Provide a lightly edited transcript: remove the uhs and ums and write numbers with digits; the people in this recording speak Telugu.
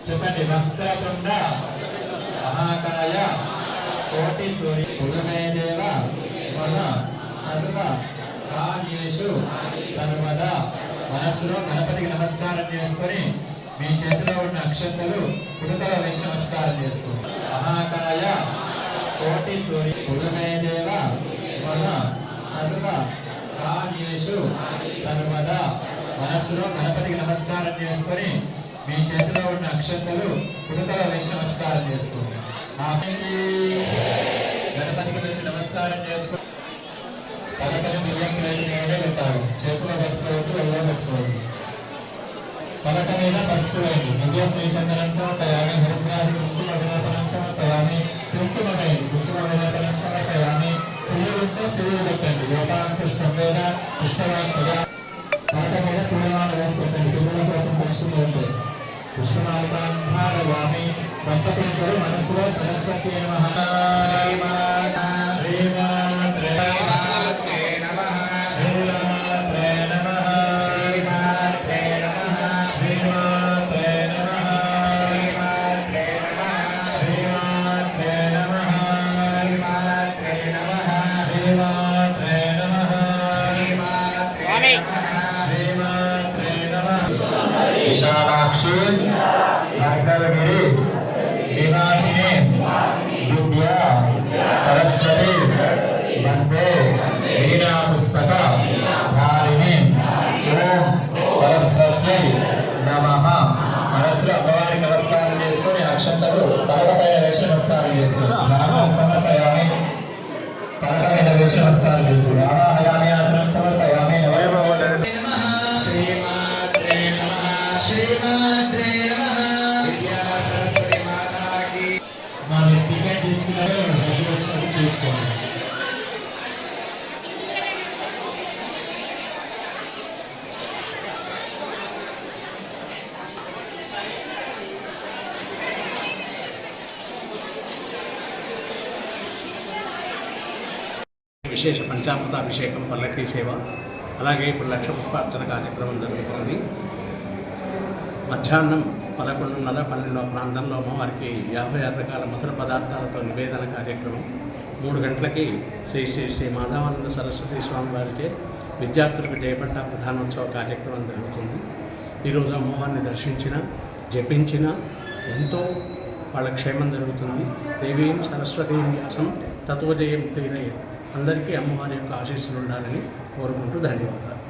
చెప్పండి. వక్రతుండ మహాకాయ కోటి సూర్య పురుమే దేవ మన సర్వ కార్యేషు సర్వదా. మనస్సులో గణపతికి నమస్కారం చేసుకొని మీ చేతిలో ఉన్న అక్షంతలు పుడకలో వేసి నమస్కారం చేసుకోండి. మహాకాయ కోటి సూర్య పురుమే దేవ మన సర్వ కార్యేషు సర్వదా. మనస్సులో గణపతికి నమస్కారం చేసుకొని మీ చేతిలో ఉన్న అక్షంతలు పుడకలో వేసి నమస్కారం చేసుకోండి. గణపతికి వచ్చి నమస్కారం చేసుకొని పలకని బియ్యం వేడి పెట్టాలి. చేతిలో పెట్టుకోవద్దు, ఒళ్ళో పెట్టుకోవద్దు. పలక మీద పసుపు వేయండి. దివ్య శ్రీచంద్రం సమర్పయామి. హరిద్రాది కుంకుమ విలేపనం సమర్పయామి. కుంకుమ వేయండి. కుంకుమ విలేపనం సమర్పయామి. పువ్వులు ఉంటే పువ్వులు పెట్టండి. లోపాన్ పుష్పం మీద పుష్పవాన్ పలక మీద పూలమాల వేసి పెట్టండి. పువ్వుల కోసం పుష్పం ఉంది. పుష్పమాలకాంధారయామి. దంపతులిద్దరూ మనస్సులో సరస్వతి విశాలాక్షి భర్గవగిరి నివాసిని విద్యా సరస్వతి వందే వీణా పుస్తక ధారిణి. ఓం సరస్వతి నమః. మనస్సులో అమ్మవారికి నమస్కారం చేసుకొని అక్షంతలు పలకపైన వేసి నమస్కారం చేసుకుని నామం సమర్పయామి. పలకపైన వేసి నమస్కారం చేసుకుని ఆవాహయామి. ఆసనం సమర్పయామి. శ్రీమాత్రే నమః. విద్యా సరస్వతి మాతాకి. మన టికెట్ తీసుకున్నారు తీసుకోండి. విశేష పంచామృతాభిషేకం, పల్లకీ సేవ, అలాగే ఇప్పుడు లక్ష పుష్పార్చన కార్యక్రమం జరుగుతుంది. మధ్యాహ్నం 11:30, 12 ప్రాంతంలో అమ్మవారికి 56 రకాల మధుర పదార్థాలతో నివేదన కార్యక్రమం. 3 గంటలకి శ్రీ శ్రీ శ్రీ మాధవానంద సరస్వతి స్వామి వారిచే విద్యార్థులకు చేపట్ట ప్రధానోత్సవ కార్యక్రమం జరుగుతుంది. ఈరోజు అమ్మవారిని దర్శించిన, జపించిన ఎంతో వాళ్ళ క్షేమం జరుగుతుంది. దేవీం సరస్వతీం వ్యాసం తత్వజయం తీరయ్యేది. అందరికీ అమ్మవారి యొక్క ఆశీస్సులు ఉండాలని కోరుకుంటూ ధన్యవాదాలు.